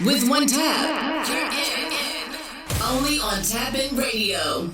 With one tap, you're in. Only on TapN Radio.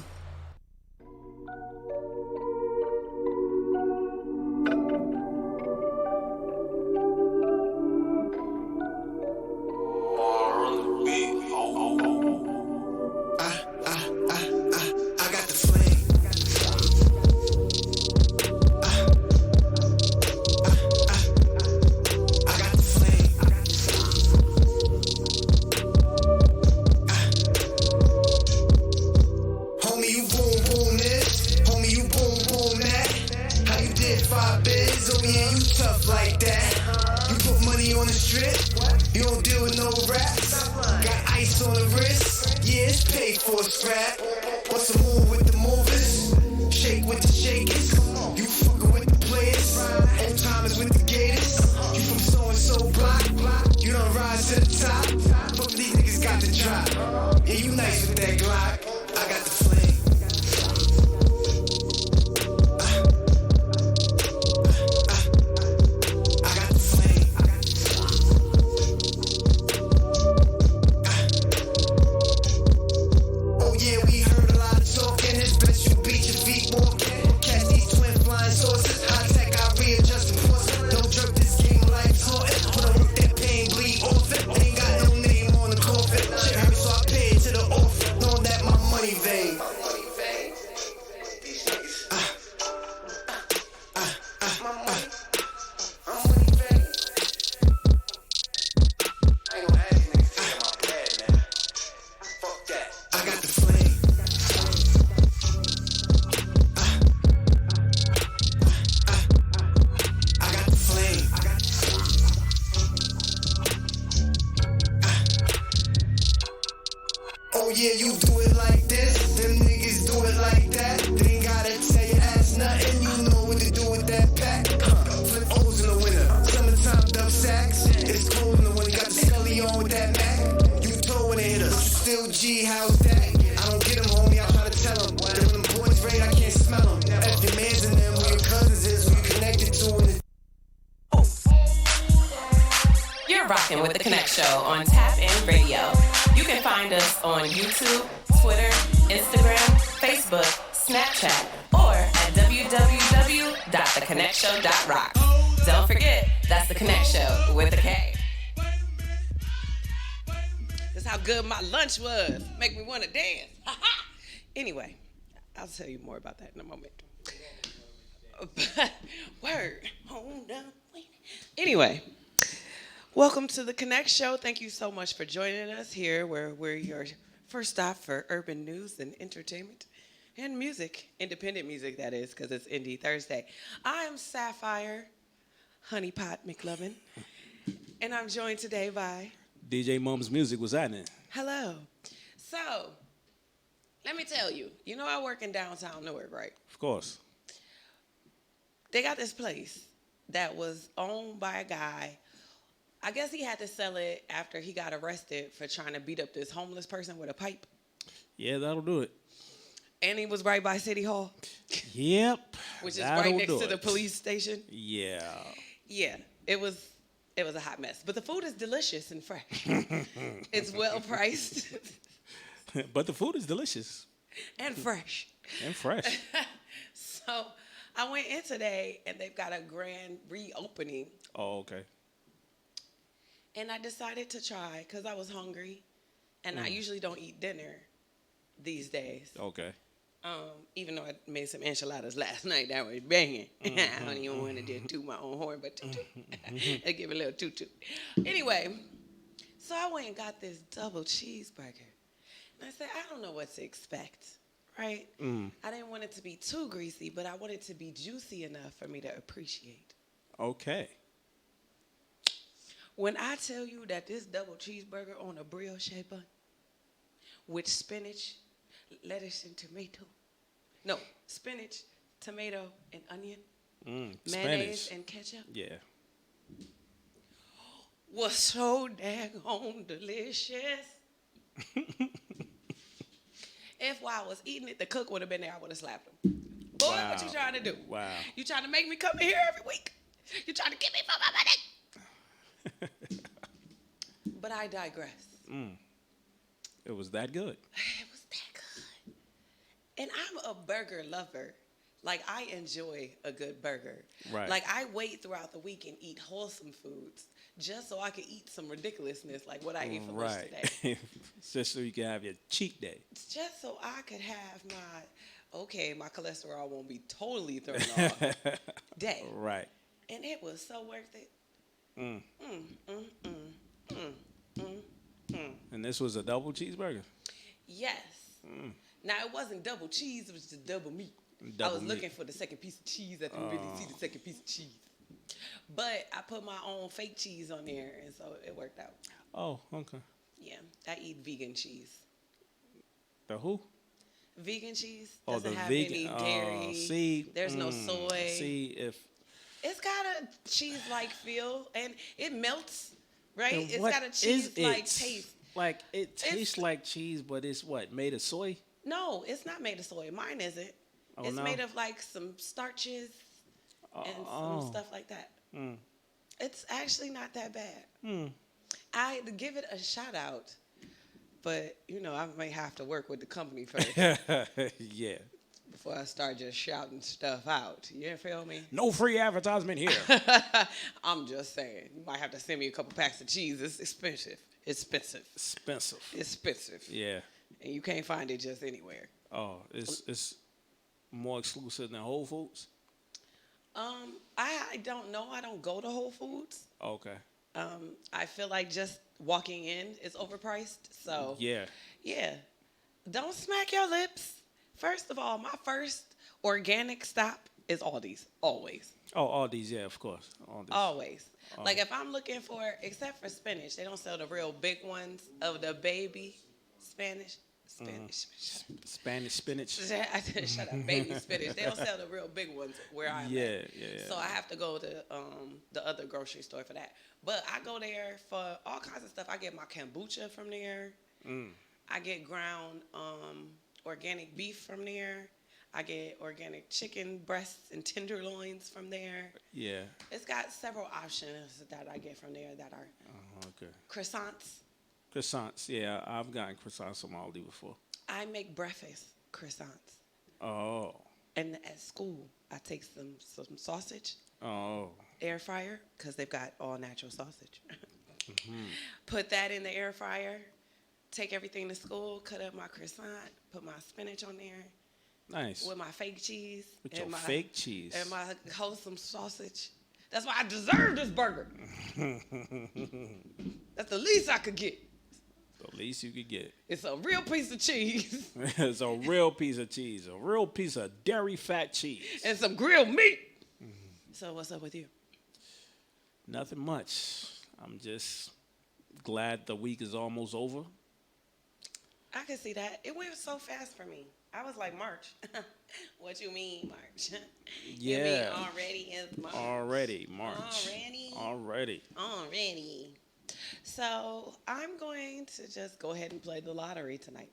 With the Konnect Show on TapN Radio. You can find us on YouTube, Twitter, Instagram, Facebook, Snapchat, or at www.thekonnectshow.rock. Don't forget, that's the Konnect Show with a K. That's how good my lunch was. Make me want to dance. Anyway, I'll tell you more about that in a moment. Word. Hold on. Anyway. Welcome to the Konnect Show. Thank you so much for joining us here, where we're your first stop for urban news and entertainment and music, independent music, that is, because it's Indie Thursday. I am Sapphire Honeypot McLovin, and I'm joined today by DJ Mom's Music. What's happening? Hello. So, let me tell you, I work in downtown Newark, right? Of course. They got this place that was owned by a guy. I guess he had to sell it after he got arrested for trying to beat up this homeless person with a pipe. Yeah, that'll do it. And he was right by City Hall. Yep. Which is right next to the police station. Yeah. Yeah, it was a hot mess. But the food is delicious and fresh. It's well priced. But the food is delicious. And fresh. And fresh. So I went in today and they've got a grand reopening. Oh, okay. And I decided to try because I was hungry, and I usually don't eat dinner these days. Okay. Even though I made some enchiladas last night, that was banging. I don't even want to just toot my own horn, but toot. I give it a little toot. Anyway, so I went and got this double cheeseburger, and I said, I don't know what to expect, right? I didn't want it to be too greasy, but I wanted it to be juicy enough for me to appreciate. Okay. When I tell you that this double cheeseburger on a brioche bun with spinach, lettuce, and tomato. No, spinach, tomato, and onion. Mayonnaise Spanish. and ketchup. Yeah. Was so daggone delicious. If while I was eating it, the cook would have been there, I would have slapped him. Boy, Wow. what you trying to do? Wow. You trying to make me come in here every week? You trying to get me for my money? But I digress. It was that good. It was that good. And I'm a burger lover. Like, I enjoy a good burger. Right. Like, I wait throughout the week and eat wholesome foods just so I can eat some ridiculousness like what I ate for lunch today. Just so you can have your cheat day. It's just so I could have my cholesterol won't be totally thrown off day. Right. And it was so worth it. And this was a double cheeseburger? Yes. Now, it wasn't double cheese. It was just double meat. I Double was meat. looking for the second piece of cheese. I didn't really see the second piece of cheese. But I put my own fake cheese on there, and so it worked out. Oh, okay. Yeah, I eat vegan cheese. The who? Vegan cheese Oh, doesn't the have vegan. any Oh, dairy. see, There's no soy. See, if It's got a cheese-like feel, and it melts, right? and It's what got a is cheese-like it? taste. Like it tastes like cheese, but it's what, made of soy? No, it's not made of soy. Mine isn't. Oh, It's no? made of like some starches and some stuff like that. It's actually not that bad. I give it a shout out, but I may have to work with the company first Yeah. before I start just shouting stuff out. You feel me? No free advertisement here. I'm just saying. You might have to send me a couple packs of cheese. It's expensive. Expensive. Expensive. Yeah. And you can't find it just anywhere. Oh, it's more exclusive than Whole Foods? I don't know. I don't go to Whole Foods. Okay. I feel like just walking in is overpriced. So Yeah. Don't smack your lips. First of all, my first organic stop is Aldi's. Always. Oh, all these, yeah, of course. All these. Always. Like if I'm looking for, except for spinach, they don't sell the real big ones of the baby Spanish. Spanish spinach. I said, shut up, baby spinach. They don't sell the real big ones where I'm at. Yeah. So I have to go to the other grocery store for that. But I go there for all kinds of stuff. I get my kombucha from there. I get ground organic beef from there. I get organic chicken breasts and tenderloins from there. Yeah. It's got several options that I get from there that are Okay. croissants. Croissants. Yeah, I've gotten croissants from Aldi before. I make breakfast croissants. Oh. And at school, I take some sausage, Oh. air fryer, because they've got all natural sausage. Put that in the air fryer, take everything to school, cut up my croissant, put my spinach on there. Nice. With my fake cheese. With your fake cheese. And my wholesome sausage. That's why I deserve this burger. That's the least I could get. The least you could get. It's a real piece of cheese. It's a real piece of cheese. A real piece of dairy fat cheese. And some grilled meat. So what's up with you? Nothing much. I'm just glad the week is almost over. I can see that. It went so fast for me. I was like, March. What you mean, March? Yeah. You mean already is March? Already, March. Already. So I'm going to just go ahead and play the lottery tonight.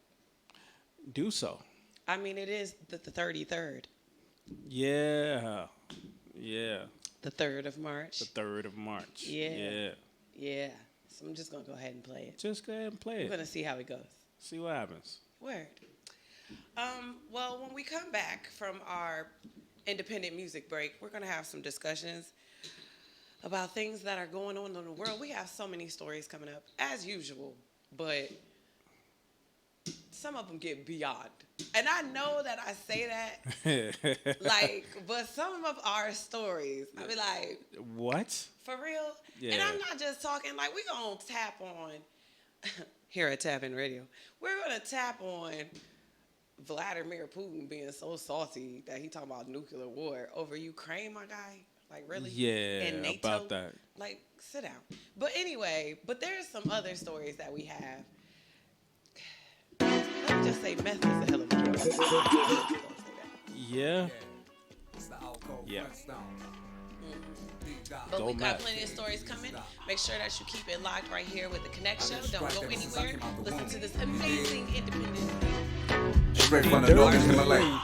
Do so. I mean, it is the 33rd. Yeah. The 3rd of March. The 3rd of March. Yeah. Yeah. So I'm just going to go ahead and play it. Just go ahead and play I'm it. going to see how it goes. See what happens. Word. Well, when we come back from our independent music break, we're going to have some discussions about things that are going on in the world. We have so many stories coming up, as usual, but some of them get beyond. And I know that I say that, but some of our stories, I be like, what? For real? Yeah. And I'm not just talking, like, we're going to tap on, here at TapN Radio, we're going to tap on Vladimir Putin being so saucy that he talking about nuclear war over Ukraine, my guy. Like, really? Yeah, and NATO? about that. Like, sit down. But anyway, there's some other stories that we have. Let me just say meth is a hell of a drug. Yeah. It's the alcohol Yeah. Flintstone. But Go we got Matt. plenty of stories coming. Make sure that you keep it locked right here with the Konnect Show. Don't go anywhere. Listen to this amazing independent Straight from the northern Himalaya.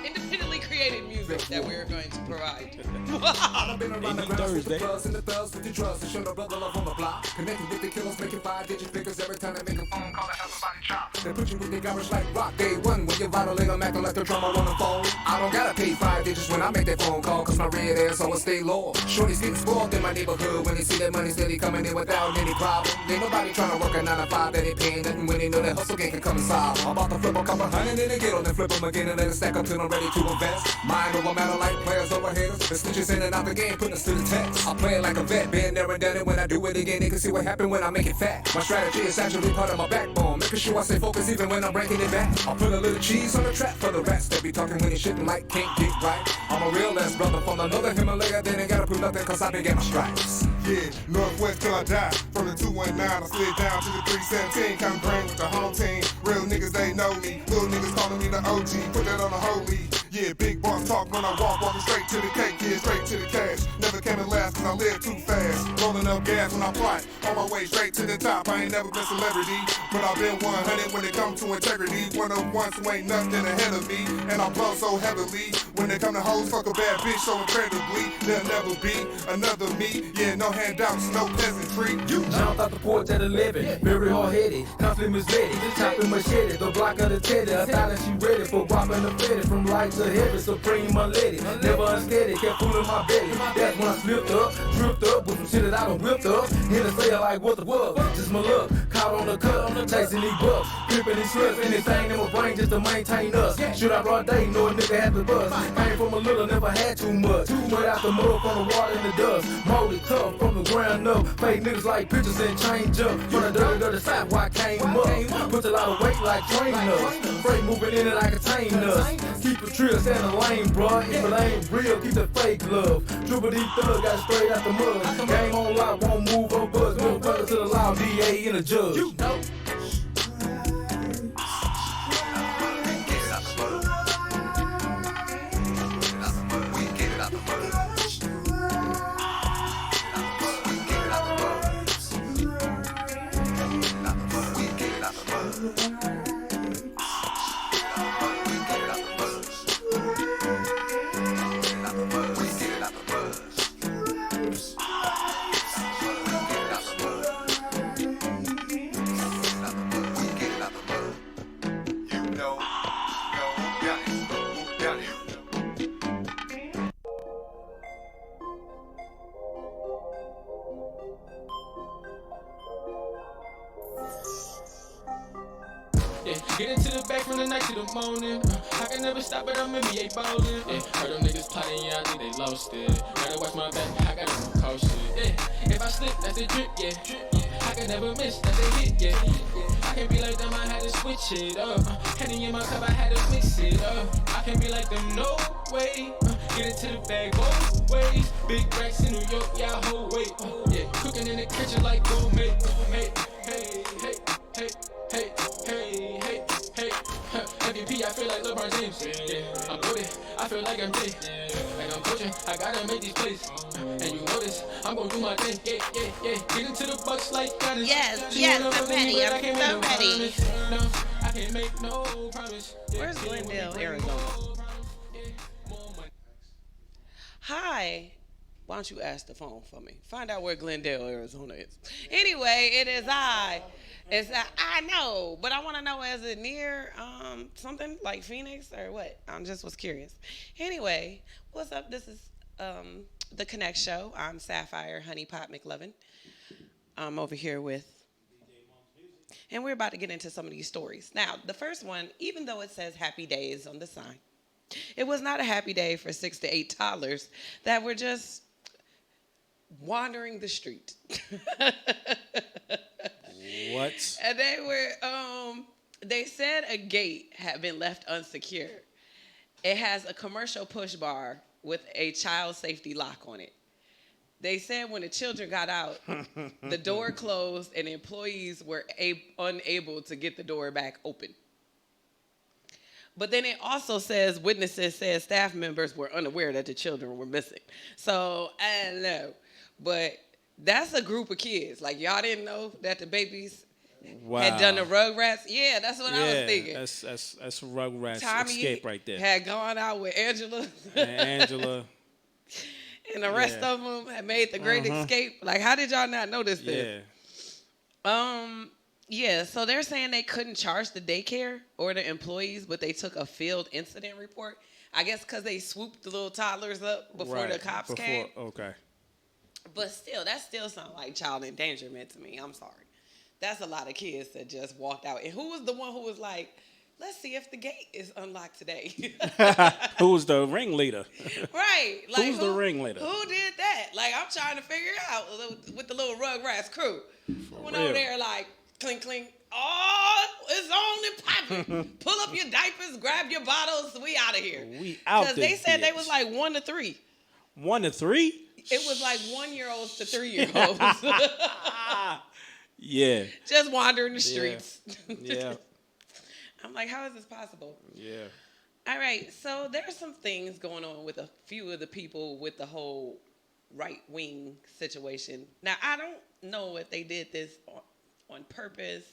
independently created music that we're going to provide. I've been around the Any grounds with the Thursday. thugs and the thugs with the drugs and show the brother love on the block. Connected with the killers, making 5-digit figures every time they make a phone call. Everybody chop. They put you with the garbage like rock. Day one when you violate them, acting like the drummer on the phone. I don't gotta pay 5 digits when I make that phone call, cause my red ass always stay low. Shorty's getting spoiled in my neighborhood when they see that money steady coming in without any problem. Ain't nobody trying to work a 9 to 5 that ain't paying nothing when they know that hustle game can come and solve. I'm about to flip a couple hundred in the ghetto, then flip them again and let it stack up till I'm ready to invest. Mind over matter like players over haters. The snitches in and out the game, putting us to the test. I play it like a vet, been there and done it. When I do it again, they can see what happened when I make it fat. My strategy is actually part of my backbone, making sure I stay focused even when I'm breaking it back. I put a little cheese on the trap for the rats that be talking when they shitting like can't get right. I'm a real ass brother from the northern Himalaya, they ain't gotta prove nothing cause I been getting my stripes. Yeah, Northwest till I die. From the 219, I slid down to the 317. Come brain with the home team. Real niggas, they know me. Little niggas calling me the OG. Put that on the holy. Yeah, big boss talk when I walk. Walking straight to the cake, yeah, straight to the cash. Never came to last cause I live too fast. Rolling up gas when I plot. On my way straight to the top. I ain't never been celebrity, but I've been 100 when it comes to integrity. One of ones who ain't nothing ahead of me. And I blow so heavily. When they come to hoes, fuck a bad bitch so incredibly. There'll never be another me. Yeah, no handouts, no peasantry. You Jumped out the porch at 11, very hard-headed, constantly misled, chopping machete, the block of the teddy. I thought that she ready for dropping the fetty, from light to heavy, supreme unleaded, never unsteady, kept fooling my belly. That's when I slipped up, tripped up, with some shit that I done whipped up. Hit a say like what the fuck, just my luck, caught on the cut, chasing these bucks, pimping these sluts, anything in my brain just to maintain us. Shoot out broad day, know a nigga had the buzz. Came from a little, never had too much. Straight out the mud, from the water and the dust, molded tough from the ground up. Fake niggas like pictures and change up. From the dirty side where I came up. Put a lot of weight like trainers. Freight moving in it like a contain us. Keep the trill, stand the lane, bro. If it ain't real, keep the fake love. Triple D thug got straight out the mud. Game on lock, won't move or buzz. Middle brother to the law, DA and a judge. You know. Get into the back from the night to the morning. I can never stop it, I'm NBA ballin'. Heard them niggas plotting, yeah, I think they lost it. Gotta watch my back, I gotta move cautious. If I slip, that's a drip, I can never miss, that's a hit, I can't be like them, I had to switch it up. Henny in my cup, I had to mix it up. I can't be like them, no way. Get into the bag both ways. Big racks in New York, yeah, whole weight. Cooking in the kitchen like gourmet. Hey, hey, hey, hey. Hey, hey, hey, hey, MVP, I feel like LeBron James. I'm loaded, I feel like I'm Jay. Like I'm coaching, I gotta make these plays. And you know this, I'm gonna do my thing. Get into the Bucks like Giannis. Yes, I'm ready. I'm so ready. No, I can't make no promise. Where's Glendale, Arizona? Hi. Why don't you ask the phone for me? Find out where Glendale, Arizona is. Anyway, it is I know, but I want to know, is it near something like Phoenix or what? I just was curious. Anyway, what's up? This is the Konnect Show. I'm Sapphire Honeypot McLovin. I'm over here with, and we're about to get into some of these stories. Now, the first one, even though it says Happy Days on the sign, it was not a happy day for 6 to 8 toddlers that were just wandering the street. What? And they were, they said a gate had been left unsecured. It has a commercial push bar with a child safety lock on it. They said when the children got out, the door closed and employees were unable to get the door back open. But then it also says witnesses said staff members were unaware that the children were missing. So I don't know. But that's a group of kids. Like, y'all didn't know that the babies had done the Rugrats? Yeah, that's what I was thinking. That's a Rugrats Tommy escape right there. Had gone out with Angela. And the rest of them had made the great escape. Like, how did y'all not notice this? Yeah, so they're saying they couldn't charge the daycare or the employees, but they took a field incident report. I guess because they swooped the little toddlers up before the cops came. Okay. But still, that still sounds like child endangerment to me. I'm sorry. That's a lot of kids that just walked out. And who was the one who was like, let's see if the gate is unlocked today? Who's the ringleader? Right. Like, Who's the ringleader? Who did that? Like, I'm trying to figure it out with the little Rugrats crew. Went over there like, clink, clink. Oh, it's on and popping. Pull up your diapers, grab your bottles. We out of here. We out. Because they said they was like 1 to 3. 1 to 3? It was like 1-year-olds to 3-year-olds. Yeah. Just wandering the streets. Yeah. I'm like, how is this possible? Yeah. All right. So there are some things going on with a few of the people with the whole right-wing situation. Now, I don't know if they did this on purpose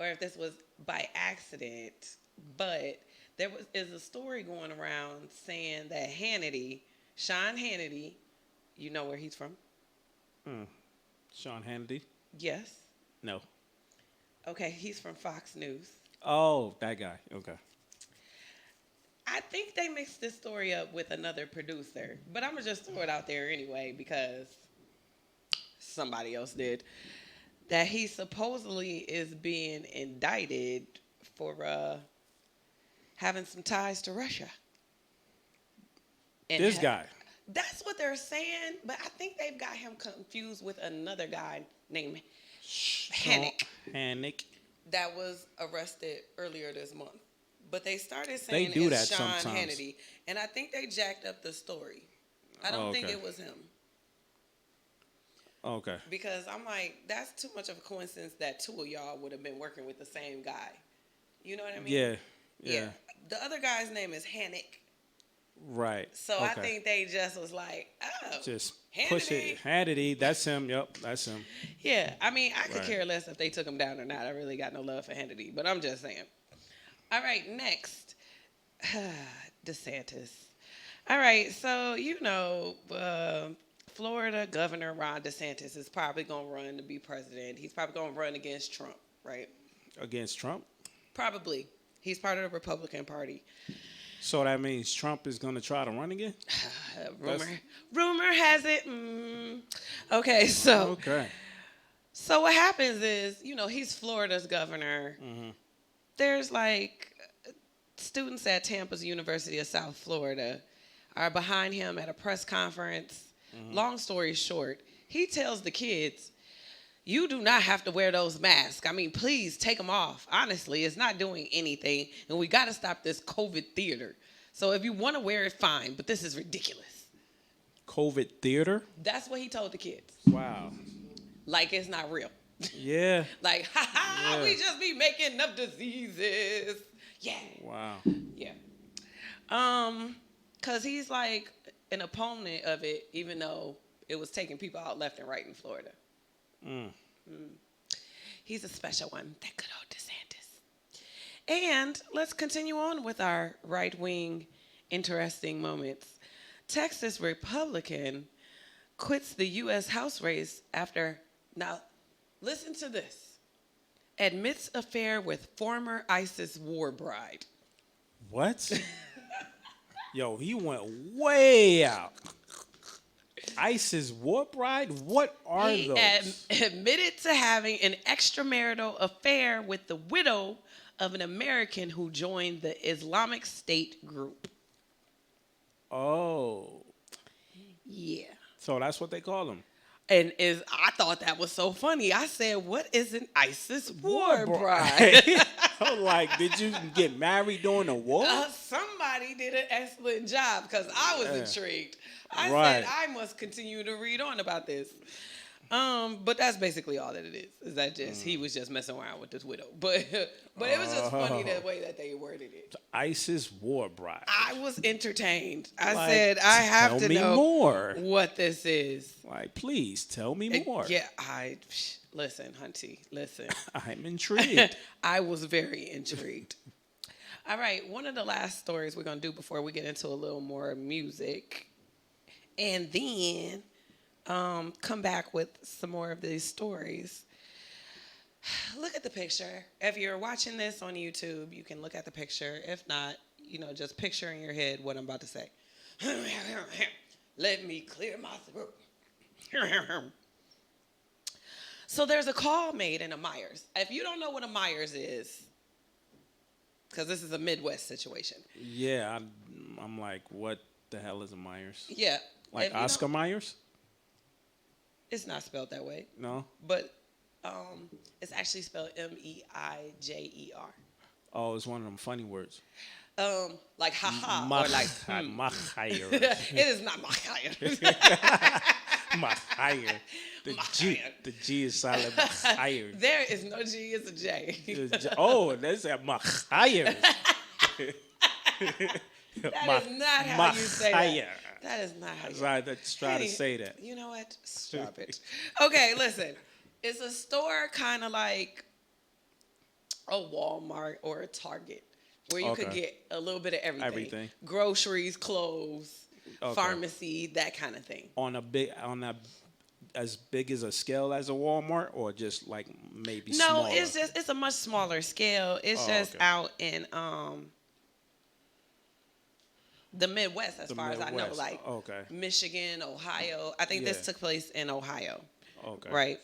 or if this was by accident, but there is a story going around saying that Sean Hannity, you know where he's from? Sean Hannity? Yes. No. Okay, he's from Fox News. Oh, that guy. Okay. I think they mixed this story up with another producer, but I'm going to just throw it out there anyway because somebody else did. That he supposedly is being indicted for having some ties to Russia. And this guy. That's what they're saying, but I think they've got him confused with another guy named Hannick. That was arrested earlier this month. But they started saying they do it's that Sean sometimes. Hannity, and I think they jacked up the story. I don't think it was him. Okay. Because I'm like, that's too much of a coincidence that two of y'all would have been working with the same guy. You know what I mean? Yeah. The other guy's name is Hannick. Right. So I think they just was like, oh, just Hannity. push it. Hannity, that's him. Yep, that's him. Yeah, I mean, I could care less if they took him down or not. I really got no love for Hannity, but I'm just saying. All right, next, DeSantis. All right, so Florida Governor Ron DeSantis is probably going to run to be president. He's probably going to run against Trump, right? Against Trump? Probably. He's part of the Republican Party. So that means Trump is going to try to run again? Rumor has it. Okay, so. Okay. So what happens is, he's Florida's governor. Mm-hmm. There's like students at Tampa's University of South Florida are behind him at a press conference. Mm-hmm. Long story short, he tells the kids, you do not have to wear those masks. I mean, please take them off. Honestly, it's not doing anything. And we got to stop this COVID theater. So if you want to wear it, fine. But this is ridiculous. COVID theater? That's what he told the kids. Wow. Like it's not real. Yeah. Like, we just be making up diseases. Yeah. Wow. Yeah. Because he's like an opponent of it, even though it was taking people out left and right in Florida. He's a special one, that good old DeSantis. And let's continue on with our right-wing interesting moments. Texas Republican quits the U.S. House race after, now listen to this, admits affair with former ISIS war bride. What? Yo, he went way out. ISIS war bride? What are those? He admitted to having an extramarital affair with the widow of an American who joined the Islamic State group. Oh. Yeah. So that's what they call them. And I thought that was so funny. I said, what is an ISIS war bride? I'm like, did you get married during the war? Somebody did an excellent job because I was intrigued. I said, I must continue to read on about this. But that's basically all that it is. Is that just he was just messing around with this widow. But it was just funny the way that they worded it. ISIS war bride. I was entertained. I Like, said I have to tell me know more. what this is. Like, please tell me more. Yeah, listen, Hunty, listen. I'm intrigued. I was very intrigued. All right, one of the last stories we're going to do before we get into a little more music, and then come back with some more of these stories. Look at the picture. If you're watching this on YouTube, you can look at the picture. If not, just picture in your head what I'm about to say. Let me clear my throat. So there's a call made in a Myers. If you don't know what a Myers is, because this is a Midwest situation. Yeah, I'm like, what the hell is a Myers? Yeah. Like Oscar Myers? It's not spelled that way. No? But it's actually spelled Meijer. Oh, it's one of them funny words. Like haha or like Machayer. It is not Machayer. Machayer. The G is silent. Machayer. There is no G, it's a J. Oh, that's a Machayer. That is not how you say that. That is not how you say that. Let's try to say that. You know what? Stop it. Okay, listen. It's a store kind of like a Walmart or a Target where you could get a little bit of everything. Groceries, clothes, pharmacy, that kind of thing. As big as a scale as a Walmart, or just like maybe smaller? No, it's a much smaller scale. It's just out in the Midwest, as far as I know, like Michigan, Ohio. I think this took place in Ohio. Okay. Right.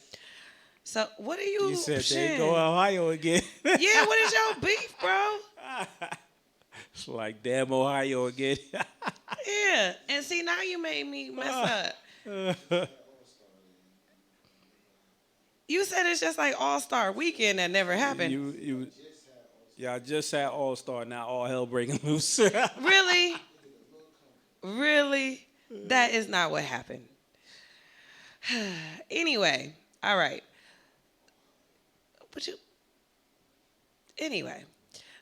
So what are you? You said they go Ohio again. Yeah. What is your beef, bro? It's like damn Ohio again. Yeah. And see, now you made me mess up. You said it's just like All-Star Weekend that never happened. I just had All-Star. Now all hell breaking loose. Really? Really? That is not what happened. Anyway, all right. Anyway,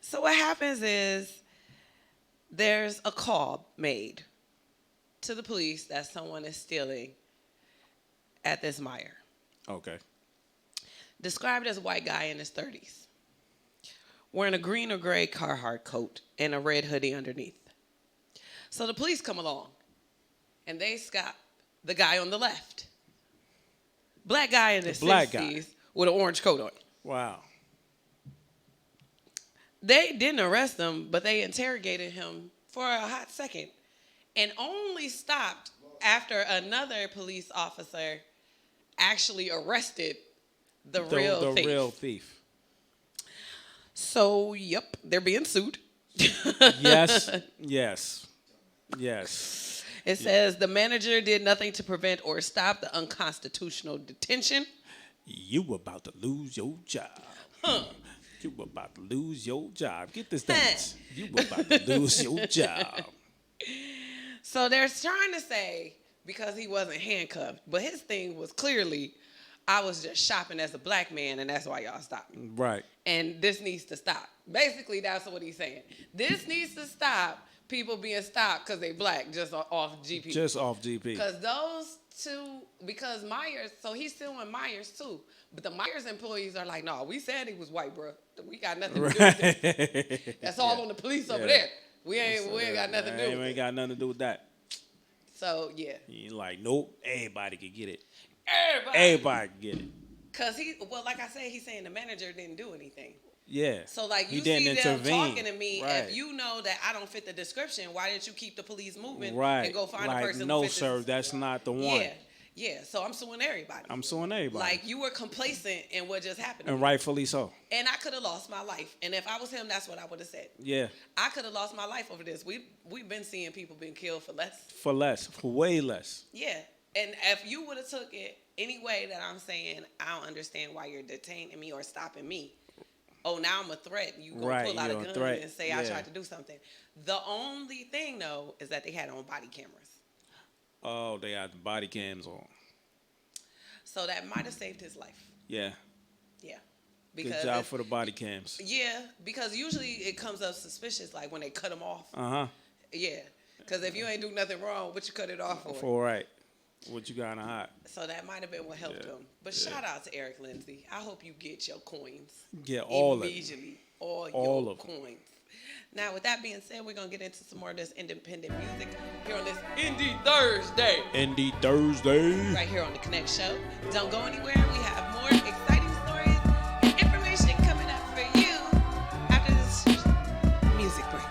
so what happens is there's a call made to the police that someone is stealing at this Meijer. Okay. Described as a white guy in his 30s, wearing a green or gray Carhartt coat and a red hoodie underneath. So the police come along, and they stop the guy on the left. Black guy in his 60s with an orange coat on. Wow. They didn't arrest him, but they interrogated him for a hot second and only stopped after another police officer actually arrested the real thief. So, yep, they're being sued. Yes. It says the manager did nothing to prevent or stop the unconstitutional detention. You about to lose your job. You about to lose your job. Get this dance. You about to lose your job. So they're trying to say because he wasn't handcuffed, but his thing was clearly, I was just shopping as a black man, and that's why y'all stopped me. Right. And this needs to stop. Basically, that's what he's saying. This needs to stop people being stopped because they black, just off GP. Just off GP. Because those two, because Myers, so he's still in Myers too. But the Myers employees are like, no, we said he was white, bro. We got nothing to do with this. That's all on the police over there. We ain't got nothing to do with it. We ain't got nothing to do with that. So, yeah. You're like, nope, everybody can get it. Everybody can get it. Because like I said, he's saying the manager didn't do anything. Yeah. So, like, you see them talking to me. Right. If you know that I don't fit the description, why didn't you keep the police moving and go find a person who fits no, sir, that's not the one. Yeah. So, I'm suing everybody. Like, you were complacent in what just happened. And rightfully so. And I could have lost my life. And if I was him, that's what I would have said. Yeah. I could have lost my life over this. We've been seeing people being killed for less. For way less. Yeah. And if you would have took it any way that I'm saying, I don't understand why you're detaining me or stopping me. Oh, now I'm a threat. You gonna pull out a gun and say I tried to do something. The only thing though is that they had on body cameras. Oh, they had the body cams on. So that might have saved his life. Yeah. Yeah. Good job for the body cams. Yeah, because usually it comes up suspicious, like when they cut him off. Yeah, because if you ain't do nothing wrong, what you cut it off for? For right. What you got in the hot? So that might have been what helped him. But shout out to Eric Lindsay. I hope you get your coins. Get all of it. Immediately. All your coins. Now, with that being said, we're going to get into some more of this independent music here on this Indie Thursday. Indie Thursday. Right here on the Konnect Show. Don't go anywhere. We have more exciting stories and information coming up for you after this music break.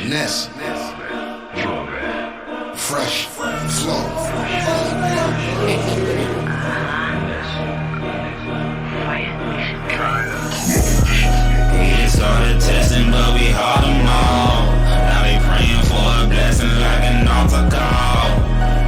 Ness, fresh flow. We started testing, but we hauled them all. Now they praying for a blessing like an altar call.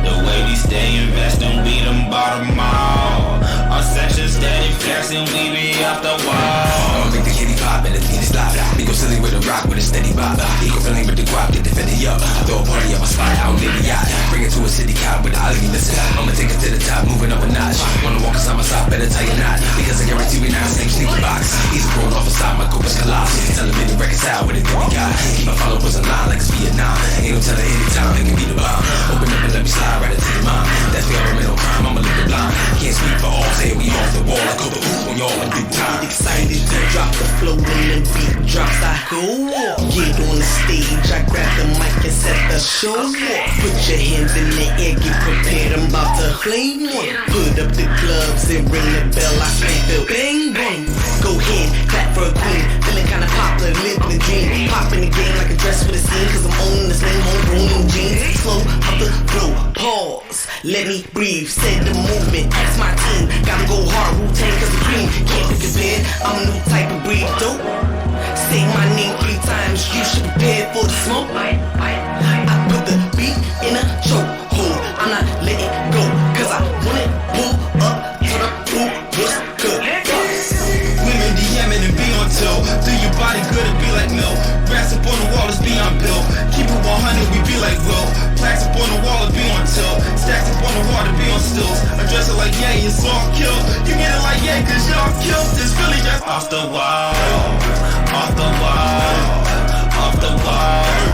The way we stay investing, we done bought them all. Our section steady flexing, we be off the wall. I'ma make the kitty pop and the penis stop. We go silly with a rock with a steady bop. Eco filling with the guap, get the fetty up. Throw a party on my spot, I don't need a yacht. Bring it to a city cop with the ollie listen. I'ma take it to the top, moving up a notch. Wanna walk inside my shop, better tell you not. Because I guarantee we now same sneaky box. Easy thrown off a side, my coop is colossal. Tell them any reconcile with it, then we got. Keep my followers in line like it's Vietnam. Ain't no telling anytime, it can be the bomb. Open up and let me slide right into your mom. That's me, I'm no crime, I'ma live the blind. Can't speak for all, say we off the wall. I go the hoop on y'all in big time. Excited to drop the flow when the beat drops. I go off. Get on the stage, I grab the mic and set the show off. Put your hands in the air, get prepared, I'm about to play one. Put up the gloves and ring the bell, I scream the bang bang. Go ahead, clap for a queen, feeling kinda popular, living the dream. Pop in the game like a dress with a scene, cause I'm owning this name, homegrown jeans. Slow up the flow, pause, let me breathe, set the movement, that's my team. Gotta go hard, Wu-Tang cause the cream can't be compared, I'm a new type of breed, dope. Say my name 3 times, you should prepare for the smoke. I put the beat in a chokehold, I'm not letting go, cause I want it, pull up to the pool, what's good? Women DMing and be on tilt. Do your body good and be like milk. Grass up on the wall is beyond built. Keep it 100, we be like Will. Plaques up on the wall, it be on tilt. Stacks up on the wall, to be on stills. Address it like yeah, it's all killed. You get it like yeah, cause y'all killed. This really just off the wall. Off the wall. Off the wall.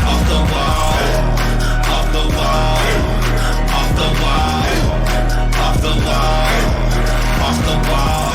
Off the wall. Off the wall. Off the wall. Off the wall. Off the wall.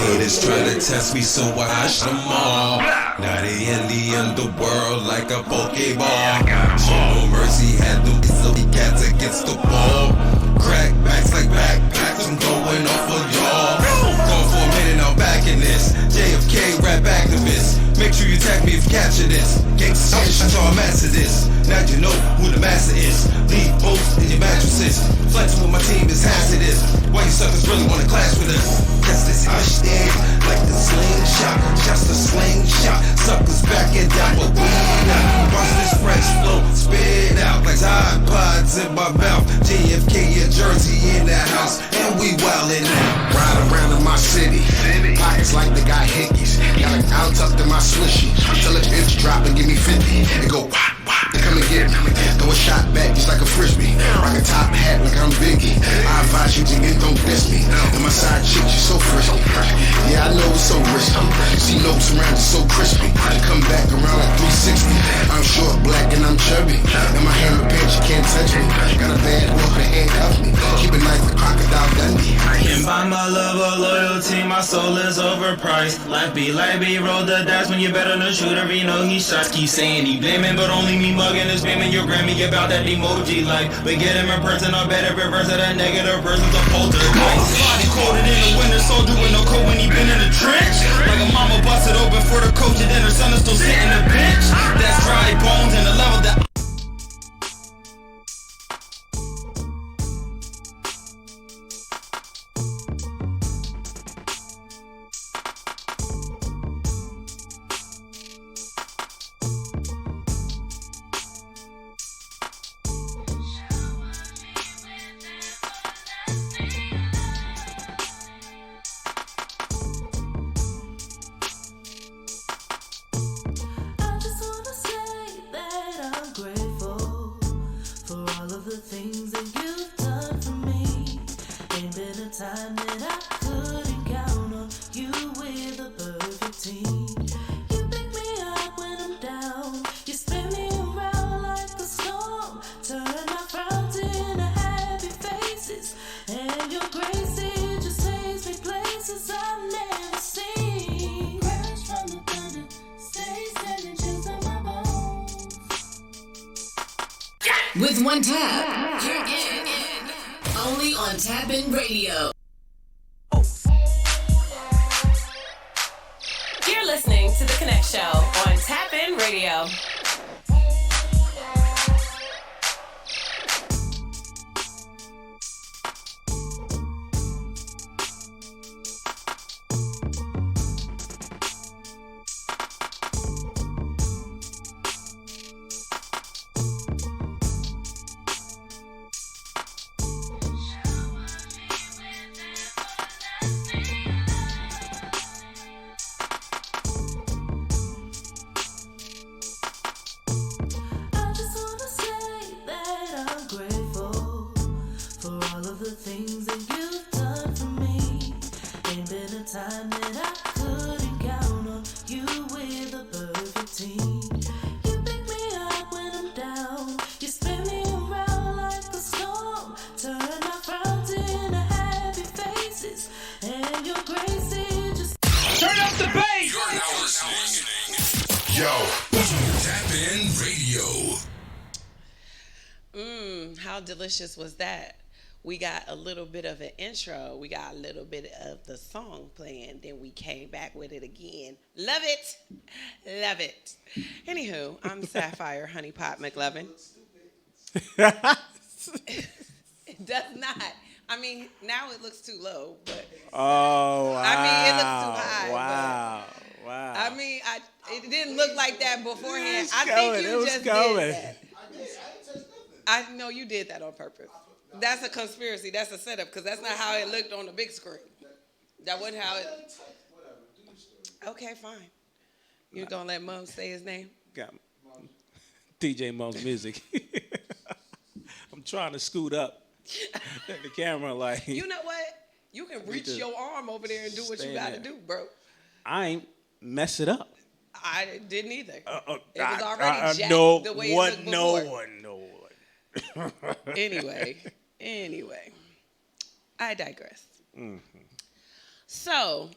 Haters try to test me, so I hush them all. Now they in the underworld like a Pokeball. Show no mercy, had them silly cats against the wall. Crack backs like backpacks, I'm going off of y'all. Gone for a minute, I'm back in this. JFK rap activist. Make sure you tag me if you capture this. Gangsta shit, y'all master this. Now you know who the master is. Leave boats in your mattresses. Flexing with my team is hazardous. Why you suckers really wanna clash with us? Cause this hush thing, like the slingshot. Just a slingshot. Suckers back and down, but we not. Watch this fresh flow, spit out like Tide Pods in my mouth. JFK in Jersey in the house, and we wildin' out. Ride around in my city. Pockets like they got hickeys. Got a out tucked in my swishy. Tell a bitch drop and give me 50. And go wop, wop, they come and get me. Throw a shot back just like a frisbee. Rock a top hat like I'm Biggie. I advise you to get, don't diss me. And my side chick, she's so frisky. Yeah, I know it's so risky. See notes around, it's so crispy. Come back around like 360. I'm short, black, and I'm chubby. And my hammer pants, you can't touch me. Got a bad walk and handcuff me. Keep it nice, the crocodile Dundee. Can't buy my love or loyalty, my soul is overpriced. Life be, roll the dice when you bet on the shooter, you know he shots. Keep saying he blaming, but only me mugging is beaming. Your Grammy about that emoji like, but get him in person or better reverse of that negative versus a poltergeist. Body coated in a winter soldier with no coat when he been in the trench. Like a mama busted open for the coach and then her son is still sitting the bench. That's dry bones and the level that. With one tap, you're in. Only on TapN Radio. You're listening to The Konnect Show on TapN Radio. How delicious was that? We got a little bit of an intro. We got a little bit of the song playing. Then we came back with it again. Love it. Love it. Anywho, I'm Sapphire Honeypot McLovin. It does not. I mean, now it looks too low, but oh, wow. I mean, it looks too high. Wow. Wow. I mean, it didn't look like that beforehand. I going. think you just going. did that. I know you did that on purpose. That's a conspiracy. That's a setup because that's not how it looked on the big screen. That wasn't how it. Okay, fine. You gonna let Mom say his name? Got DJ Mom's music. I'm trying to scoot up the camera like. You know what? You can reach your arm over there and do what you gotta do, bro. I ain't mess it up. I didn't either. It was already jacked the way it looked before. No one. Anyway, I digress. Mm-hmm. So,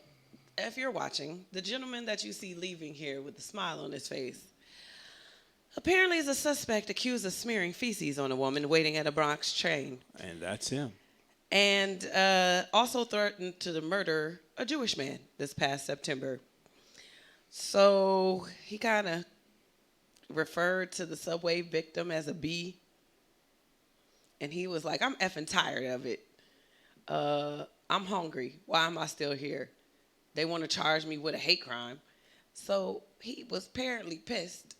if you're watching, the gentleman that you see leaving here with a smile on his face apparently is a suspect accused of smearing feces on a woman waiting at a Bronx train. And that's him. And also threatened to murder a Jewish man this past September. So he kind of referred to the subway victim as a B. And he was like, I'm effing tired of it. I'm hungry. Why am I still here? They want to charge me with a hate crime. So he was apparently pissed.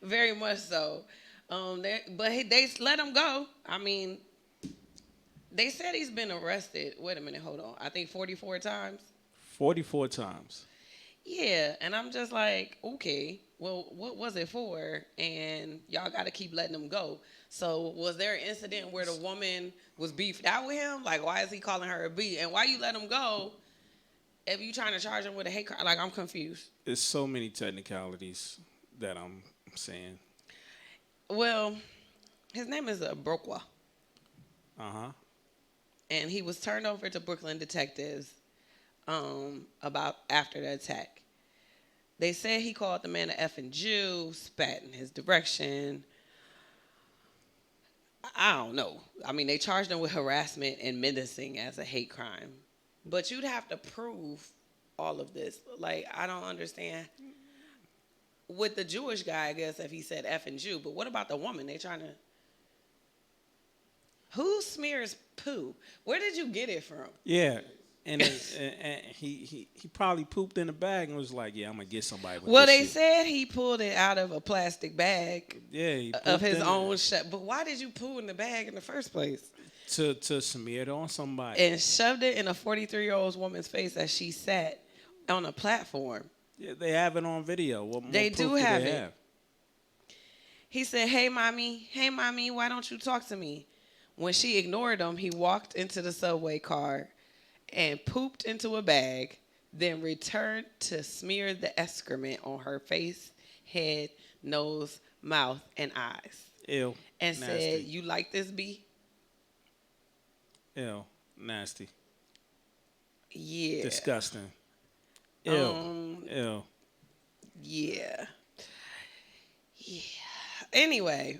Very much so. But they let him go. I mean, They said he's been arrested. Wait a minute, hold on. I think 44 times. 44 times. Yeah, and I'm just like, okay, well, what was it for? And y'all got to keep letting him go. So was there an incident where the woman was beefed out with him? Like, why is he calling her a B? And why you let him go if you trying to charge him with a hate crime? Like, I'm confused. There's so many technicalities that I'm saying. Well, his name is Brokwa. Uh-huh. And he was turned over to Brooklyn detectives about after the attack. They said he called the man an effing Jew, spat in his direction. I don't know. I mean, they charged him with harassment and menacing as a hate crime. But you'd have to prove all of this. Like, I don't understand. With the Jewish guy, I guess, if he said effing Jew. But what about the woman? They trying to... Who smears poo? Where did you get it from? Yeah. And he probably pooped in a bag and was like, yeah, I'm going to get somebody with well, this they shit. said he pulled it out of a plastic bag Yeah, of his own shit. But why did you poo in the bag in the first place? To smear it on somebody. And shoved it in a 43-year-old woman's face as she sat on a platform. Yeah, they have it on video. What more They proof do have they it. have? He said, hey, mommy, why don't you talk to me? When she ignored him, he walked into the subway car and pooped into a bag, then returned to smear the excrement on her face, head, nose, mouth, and eyes. Ew. And Nasty. said, you like this, B? Ew. Nasty. Yeah. Disgusting. Ew. Ew. Yeah. Yeah. Anyway,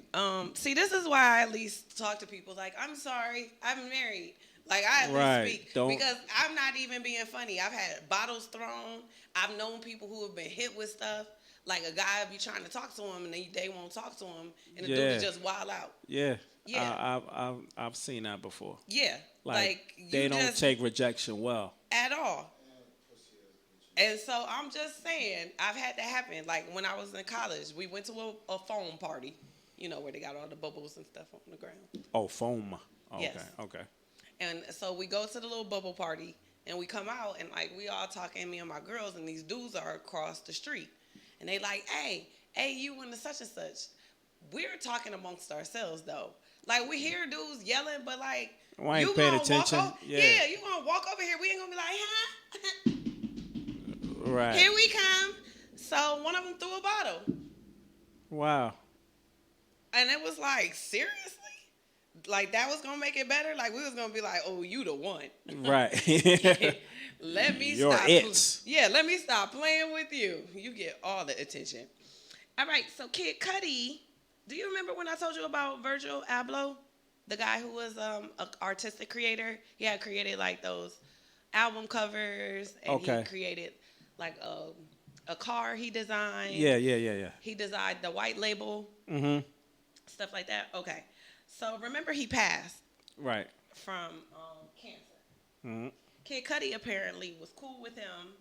see, this is why I at least talk to people like, I'm sorry, I'm married. Like, I at least speak. Because I'm not even being funny. I've had bottles thrown. I've known people who have been hit with stuff. Like, a guy be trying to talk to him, and they won't talk to him, and the dude is just wild out. Yeah. Yeah. I've seen that before. Yeah. Like you they don't take rejection well. At all. And so I'm just saying, I've had that happen. Like, when I was in college, we went to a foam party, you know, where they got all the bubbles and stuff on the ground. Oh, foam. Okay, Yes. okay. And so we go to the little bubble party, and we come out, and, like, we all talking, me and my girls, and these dudes are across the street. And they like, hey, you and the such and such. We're talking amongst ourselves, though. Like, we hear dudes yelling, but, like, I ain't paying attention. Yeah, you going to walk over here. We ain't going to be like, huh? Right. Here we come. So one of them threw a bottle. Wow. And it was like, seriously? Like, that was going to make it better? Like, we was going to be like, oh, you the one. Right. Let me You're stop. it. Yeah, let me stop playing with you. You get all the attention. All right, so Kid Cudi, do you remember when I told you about Virgil Abloh? The guy who was an artistic creator? He had created, like, those album covers. And he created, like, a car he designed. Yeah. He designed the white label. Mm-hmm. Stuff like that. Okay. So remember he passed. Right. From cancer. Mm-hmm. Kid Cudi apparently was cool with him,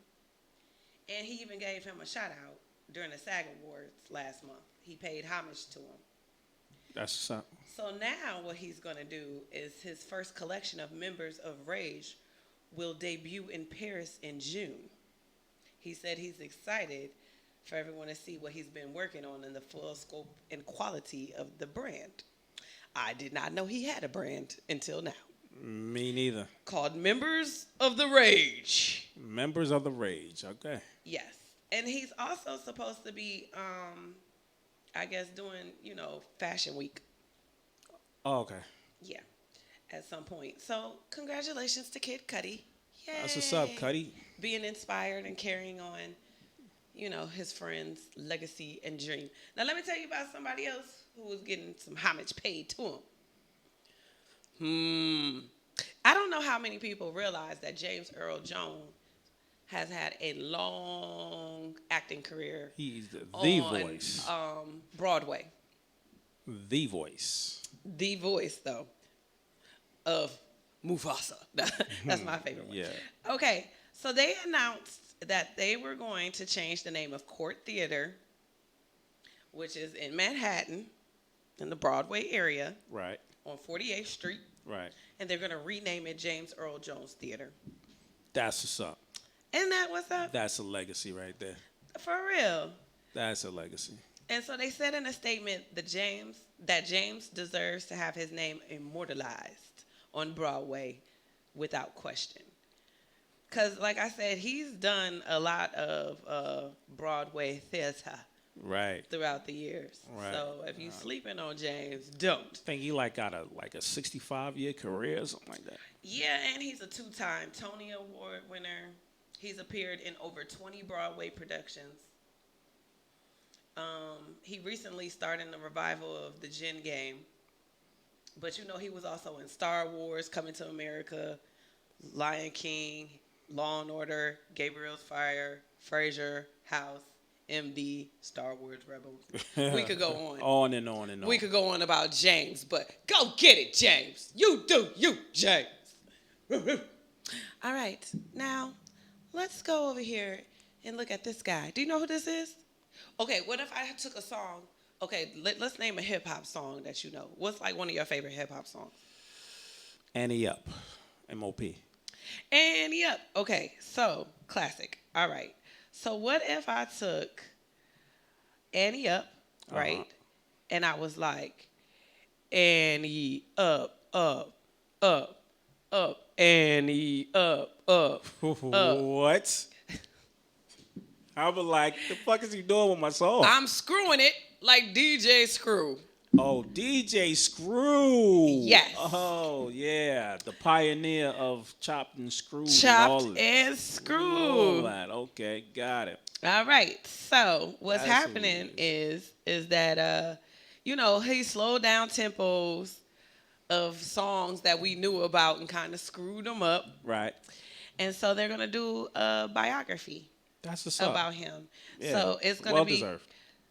and he even gave him a shout out during the SAG Awards last month. He paid homage to him. That's something. So now what he's going to do is his first collection of Members of Rage will debut in Paris in June. He said he's excited for everyone to see what he's been working on in the full scope and quality of the brand. I did not know he had a brand until now. Me neither. Called Members of the Rage. Members of the Rage. Okay. Yes. And he's also supposed to be, I guess, doing, Fashion Week. Oh, okay. Yeah. At some point. So, congratulations to Kid Cudi. Yay. That's what's up, Cudi. Being inspired and carrying on, his friend's legacy and dream. Now, let me tell you about somebody else who was getting some homage paid to him. I don't know how many people realize that James Earl Jones has had a long acting career. He's the voice. Broadway. The voice. The voice, though, of Mufasa. That's my favorite one. Yeah. Okay, so they announced that they were going to change the name of Court Theater, which is in Manhattan, in the Broadway area Right. on 48th Street, Right. and they're going to rename it James Earl Jones Theater. That's what's up. Isn't that what's up? That's a legacy right there. For real. That's a legacy. And so they said in a statement that James deserves to have his name immortalized on Broadway without question. Because, like I said, he's done a lot of Broadway theater Right. throughout the years. Right. So if you sleeping on James, don't. I think he got a 65-year career or something like that. Yeah, and he's a 2-time Tony Award winner. He's appeared in over 20 Broadway productions. He recently starred in the revival of the Gin Game. But he was also in Star Wars, Coming to America, Lion King, Law and Order, Gabriel's Fire, Frasier, House, MD, Star Wars Rebels. We could go on. On and on and on. We could go on about James, but go get it, James. You do you, James. All right, now let's go over here and look at this guy. Do you know who this is? Okay, what if I took a song? Okay, let's name a hip-hop song that you know. What's one of your favorite hip-hop songs? Annie Up, M.O.P. Annie Up. Okay, so classic. All right. So what if I took Annie Up, right? And I was like, Annie up, up, up, up, Annie up, up, up. What? I was like, the fuck is he doing with my song? I'm screwing it like DJ Screw. Oh, DJ Screw. Yes. Oh, yeah. The pioneer of chopped and screwed. Chopped and screwed. All that. Okay, got it. All right. So what's That's happening is that he slowed down tempos of songs that we knew about and kind of screwed them up. Right. And so they're gonna do a biography. That's what's up. About him. Yeah. So it's gonna well be deserved.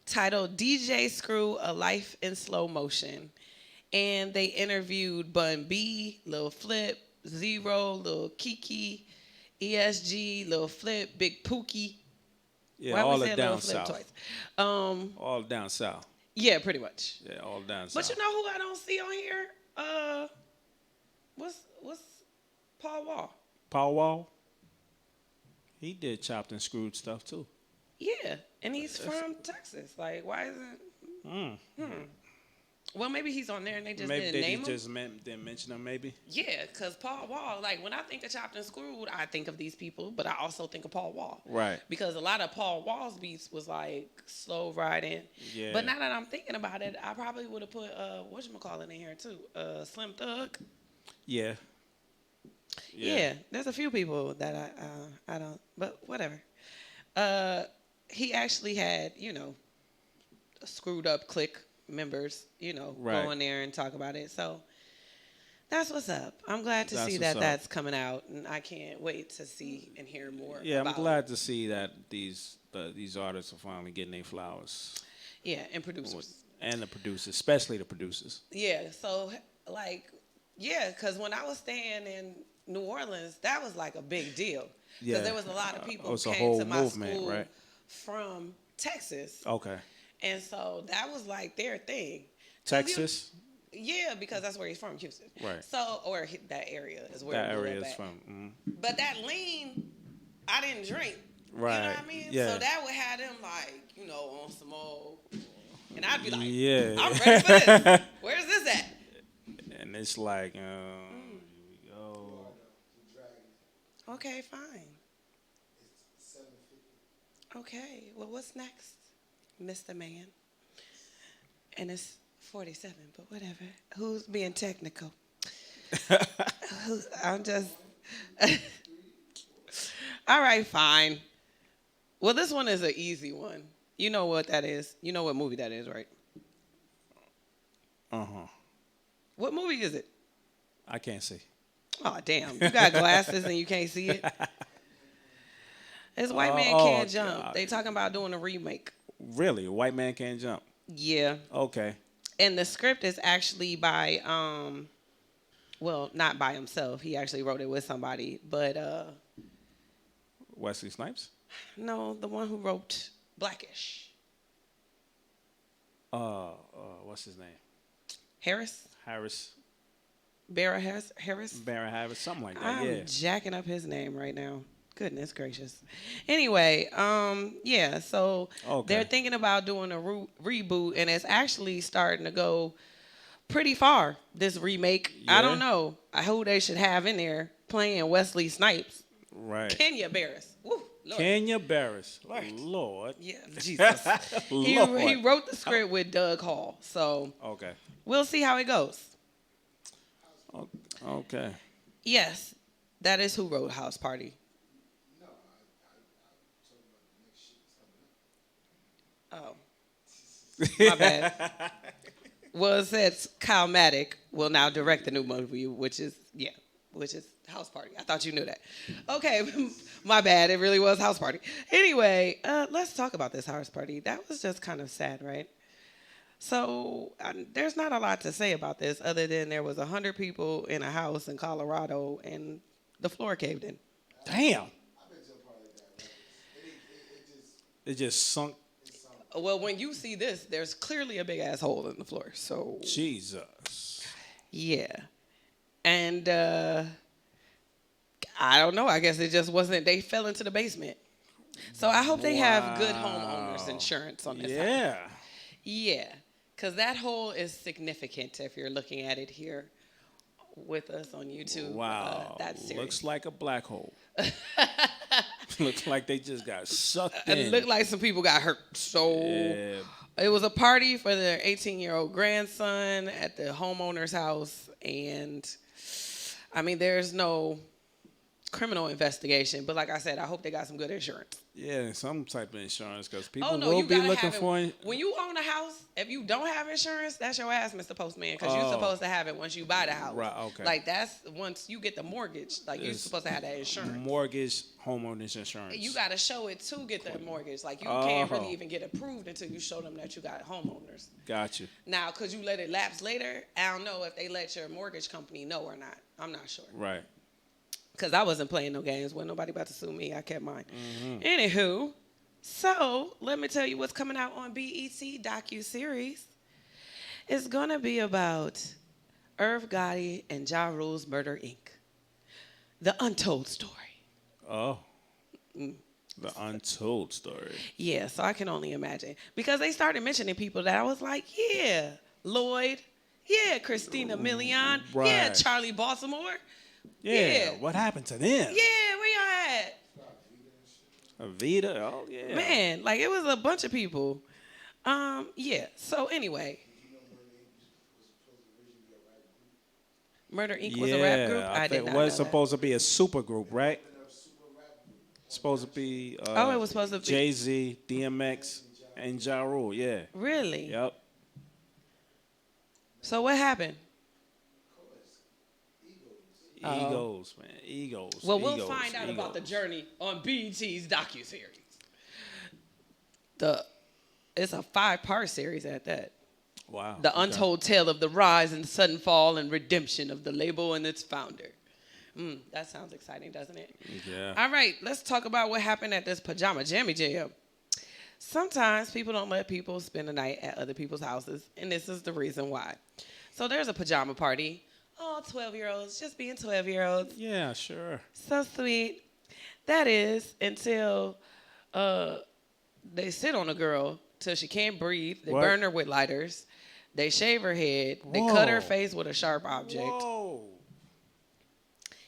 Titled DJ Screw: A Life in Slow Motion. And they interviewed Bun B, Lil Flip, Zero, Lil Kiki, ESG, Lil Flip, Big Pookie. Yeah, Why all we the saying down Lil Flip south. twice? All down south. Yeah, pretty much. Yeah, all down south. But you know who I don't see on here? What's Paul Wall? Paul Wall? He did chopped and screwed stuff too. Yeah, and he's from Texas. Like, why isn't? Well, maybe he's on there and they just Maybe didn't they name him. just didn't mention him. Maybe. Yeah, because Paul Wall. Like when I think of Chopped and Screwed, I think of these people, but I also think of Paul Wall. Right. Because a lot of Paul Wall's beats was like slow riding. Yeah. But now that I'm thinking about it, I probably would have put whatchamacallit in here too. Slim Thug. Yeah. Yeah, there's a few people that I don't, but whatever. He actually had, screwed up clique members, Right. go in there and talk about it. So that's what's up. I'm glad to That's see what's that up. that's coming out, and I can't wait to see and hear more. Yeah, about I'm glad to see that these artists are finally getting their flowers. Yeah, and producers. And the producers, especially the producers. Yeah, so because when I was staying in New Orleans, that was like a big deal. Because Yeah. there was a lot of people It was who a came whole to my movement, school right? from Texas. Okay. And so that was like their thing. Texas? Yeah, because that's where he's from, Houston. Right. So, that area is where That he area grew up is at. from. But that lean, I didn't drink. Right. You know what I mean? Yeah. So that would have them like, on some old, and I'd be like, Yeah. I'm ready for this. Where's this at? And it's like, here we go. Okay, fine. Okay, well, what's next, Mr. Man? And it's 47, but whatever. Who's being technical? I'm just... All right, fine. Well, this one is an easy one. You know what that is. You know what movie that is, right? Uh-huh. What movie is it? I can't see. Oh, damn. You got glasses and you can't see it? It's White Man Can't Jump. God. They talking about doing a remake. Really? A white man can't jump? Yeah. Okay. And the script is actually by, not by himself. He actually wrote it with somebody. But, Wesley Snipes? no, the one who wrote Blackish. What's his name? Harris? Harris. Barra Harris? Barra Harris, something like that, I'm jacking up his name right now. Goodness gracious. Anyway, yeah, so they're thinking about doing a reboot, and it's actually starting to go pretty far, this remake. I don't know who they should have in there playing Wesley Snipes. Right. Kenya Barris. Woo, Lord. Kenya Barris. Lord. Yeah, Jesus. Lord. He wrote the script with Doug Hall, so we'll see how it goes. Okay. Yes, that is who wrote House Party. Oh, my bad. Well, it says Kyle Maddock will now direct the new movie, which is House Party. I thought you knew that. Okay, my bad. It really was House Party. Anyway, let's talk about this House Party. That was just kind of sad, right? So there's not a lot to say about this other than there was 100 people in a house in Colorado and the floor caved in. Damn. It just sunk. Well, when you see this, there's clearly a big ass hole in the floor. So Jesus. Yeah. And I don't know. I guess it just wasn't. They fell into the basement. So I hope they have good homeowners insurance on this house. Yeah. Because that hole is significant if you're looking at it here with us on YouTube. Wow. That's serious. Looks like a black hole. Looks like they just got sucked in. It looked like some people got hurt. So it was a party for their 18-year-old grandson at the homeowner's house. And, I mean, there's no criminal investigation. But like I said, I hope they got some good insurance. Yeah, some type of insurance because people will be looking for it. When you own a house, if you don't have insurance, that's your ass, Mr. Postman, because you're supposed to have it once you buy the house. Right, okay. Like, that's once you get the mortgage, like, you're supposed to have that insurance. Mortgage, homeowners insurance. You got to show it to get the mortgage. Like, you can't really even get approved until you show them that you got homeowners. Got you. Now, because you let it lapse later, I don't know if they let your mortgage company know or not. I'm not sure. Right. Because I wasn't playing no games. Wasn't nobody about to sue me. I kept mine. Anywho, so let me tell you what's coming out on BET docuseries. It's going to be about Irv Gotti and Ja Rule's Murder, Inc. The untold story. Oh. The untold story. Yeah, so I can only imagine. Because they started mentioning people that I was like, yeah, Lloyd. Yeah, Christina Milian. Right. Yeah, Charlie Baltimore. Yeah. What happened to them? Yeah, where y'all at? Avita. Oh, yeah. Man, like it was a bunch of people. Yeah. So anyway. Murder Inc. was a rap group? I did not know it was supposed to be a super group, right? Supposed to be it was supposed to be Jay-Z, DMX, and Ja Rule, yeah. Really? Yep. So what happened? Egos, man. Egos. Well, we'll find out about the journey on BET's docuseries. It's a 5-part series at that. Wow. The untold tale of the rise and sudden fall and redemption of the label and its founder. That sounds exciting, doesn't it? Yeah. All right, let's talk about what happened at this pajama jammy jam. Sometimes people don't let people spend the night at other people's houses, and this is the reason why. So there's a pajama party. Oh, 12-year-olds, just being 12-year-olds. Yeah, sure. So sweet. That is until they sit on a girl till she can't breathe. They burn her with lighters. They shave her head. They cut her face with a sharp object. Whoa.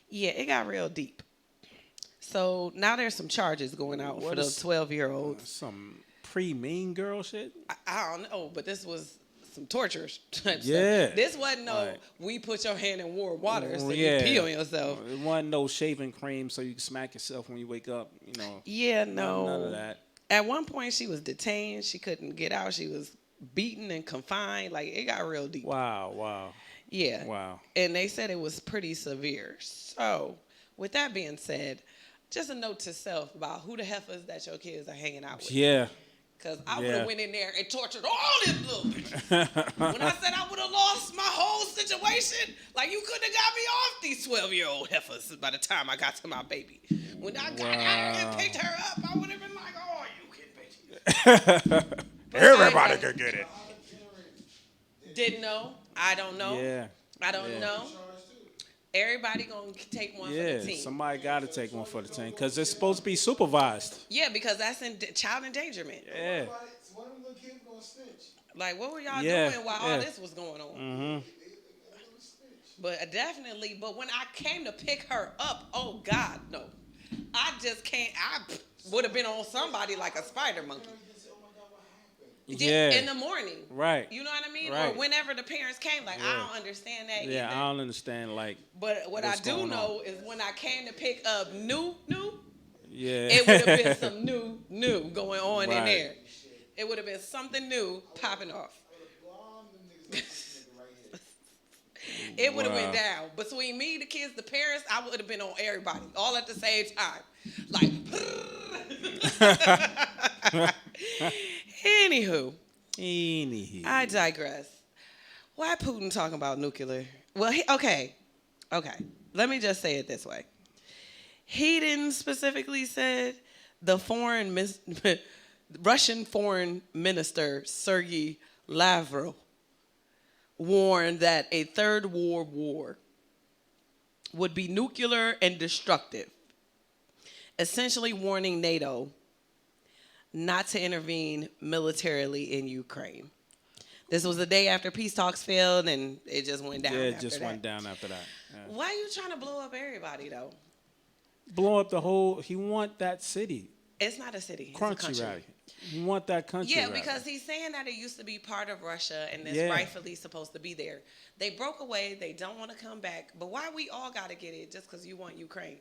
Yeah, it got real deep. So now there's some charges going out for the 12-year-olds. Some pre-Mean Girl shit? I don't know, but this was some torture type yeah. stuff. This wasn't we put your hand in warm water so you pee on yourself. It wasn't no shaving cream so you can smack yourself when you wake up, you know. Yeah, no. None of that. At one point, she was detained. She couldn't get out. She was beaten and confined. Like, it got real deep. Wow. Yeah. Wow. And they said it was pretty severe. So, with that being said, just a note to self about who the heifers that your kids are hanging out with. Yeah. Because I would have went in there and tortured all them little bitches. When I said I would have lost my whole situation, like you couldn't have got me off these 12-year-old heifers by the time I got to my baby. When I got out and picked her up, I would have been like, oh, you can bitch. Everybody could get it. Didn't know. I don't know. Yeah. I don't Yeah. know. Everybody gonna take one for the Yeah, team. somebody got to take one for the team because it's supposed to be supervised. Yeah, because that's child endangerment. Yeah. One of them little kids gonna snitch. Like, what were y'all Yeah, doing while yeah. all this was going on? Mm-hmm. But definitely, but when I came to pick her up, oh God, no. I just can't, I would have been on somebody like a spider monkey. Yeah. In the morning. Right. You know what I mean? Right. Or whenever the parents came, like, I don't understand that Yeah, either. I don't understand, like, But what I what's do going know on. is when I came to pick up new, Yeah. it would have been some new going on in Right. there. It would have been something new popping off. It would have went down. Between me, the kids, the parents, I would have been on everybody all at the same time. Like, Anywho, I digress. Why Putin talking about nuclear? Well, okay. Let me just say it this way. He didn't specifically said the Russian foreign minister Sergei Lavrov warned that a third world war would be nuclear and destructive, essentially warning NATO not to intervene militarily in Ukraine. This was the day after peace talks failed, and it just went down. Yeah, it just went down after that. Yeah. Why are you trying to blow up everybody, though? Blow up the whole. He want that city. It's not a city. It's a Crunchy country. rally. You want that country. Yeah, rally. because he's saying that it used to be part of Russia and it's Yeah. rightfully supposed to be there. They broke away. They don't want to come back. But why we all got to get it just because you want Ukraine?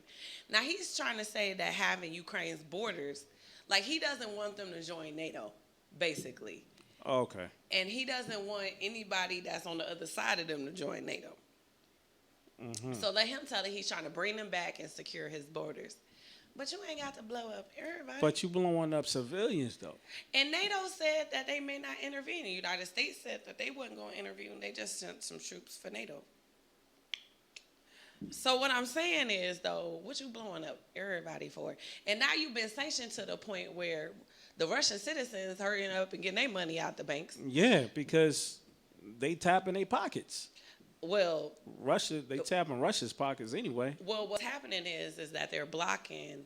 Now, he's trying to say that having Ukraine's borders, like he doesn't want them to join NATO, basically. Okay. And he doesn't want anybody that's on the other side of them to join NATO. Mm-hmm. So let him tell it he's trying to bring them back and secure his borders. But you ain't got to blow up everybody. But you blowing up civilians, though. And NATO said that they may not intervene. The United States said that they wasn't going to intervene. They just sent some troops for NATO. So what I'm saying is, though, what you blowing up everybody for? And now you've been sanctioned to the point where the Russian citizens hurrying up and getting their money out the banks. Yeah, because they tapping their pockets. Well, Russia, they tapping Russia's pockets anyway. Well, what's happening is that they're blocking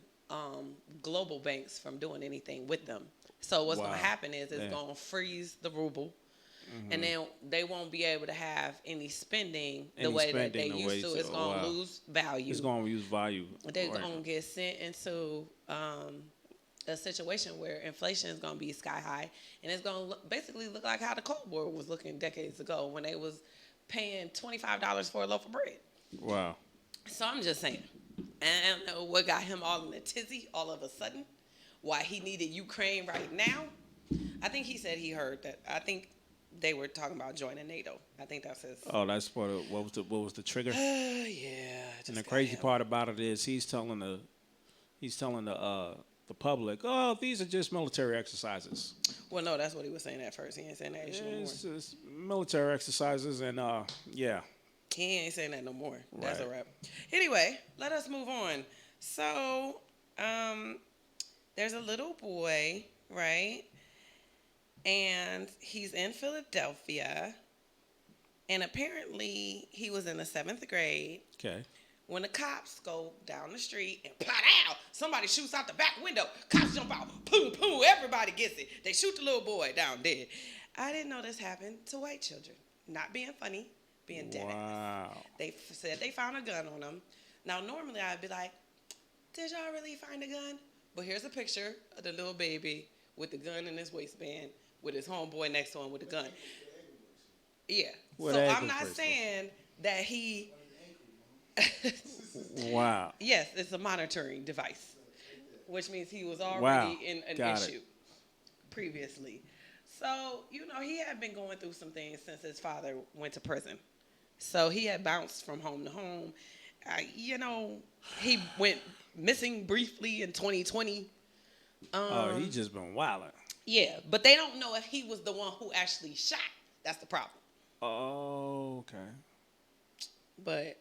global banks from doing anything with them. So what's going to happen is it's going to freeze the ruble, and then they won't be able to have any spending the way that they used to. It's going to lose value. It's going to lose value. They're going to get sent into a situation where inflation is going to be sky high, and it's going to basically look like how the Cold War was looking decades ago when they was paying $25 for a loaf of bread. Wow. So I'm just saying. And I don't know what got him all in a tizzy all of a sudden. Why he needed Ukraine right now. I think he said he heard that. I think they were talking about joining NATO. I think that's his. Oh, that's what was the trigger? Yeah. And the crazy part about it is he's telling the public, oh, these are just military exercises. Well, no, that's what he was saying at first. He ain't saying that shit no more. It's just military exercises, and yeah. He ain't saying that no more. That's a wrap. Anyway, let us move on. So, there's a little boy, right? And he's in Philadelphia. And apparently, he was in the 7th grade. Okay. When the cops go down the street and plot out, somebody shoots out the back window. Cops jump out. Boom, boom. Everybody gets it. They shoot the little boy down dead. I didn't know this happened to white children. Not being funny. Being dead. Wow. They said they found a gun on him. Now, normally I'd be like, did y'all really find a gun? But here's a picture of the little baby with the gun in his waistband with his homeboy next to him with the gun. Yeah. What so ankle I'm not bracelet? saying that he... Wow. Yes, it's a monitoring device, which means he was already in an issue previously. So, he had been going through some things since his father went to prison. So he had bounced from home to home. He went missing briefly in 2020. He just been wilding. Yeah, but they don't know if he was the one who actually shot. That's the problem. Oh, okay. But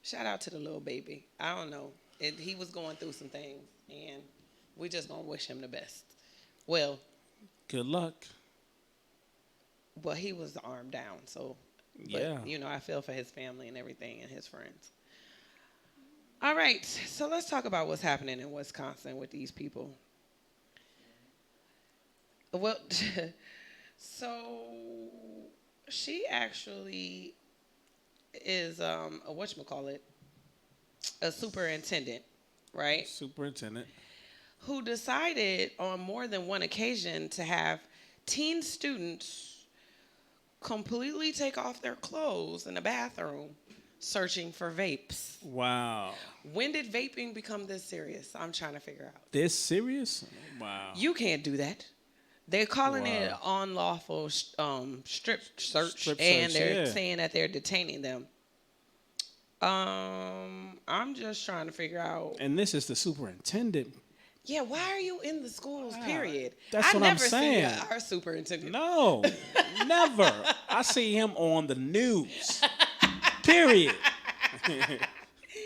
shout out to the little baby. I don't know. He was going through some things, and we just gonna wish him the best. Well, good luck. Well, he was armed down, so But, I feel for his family and everything and his friends. All right, so let's talk about what's happening in Wisconsin with these people. Well, so she actually is a whatchamacallit, a superintendent, right? Superintendent. Who decided on more than one occasion to have teen students completely take off their clothes in the bathroom searching for vapes. Wow. When did vaping become this serious? I'm trying to figure out. This serious? Wow. You can't do that. They're calling it unlawful strip search, and they're saying that they're detaining them. I'm just trying to figure out. And this is the superintendent. Yeah, why are you in the schools, period? That's what I'm saying. I never see our superintendent. No, never. I see him on the news, period.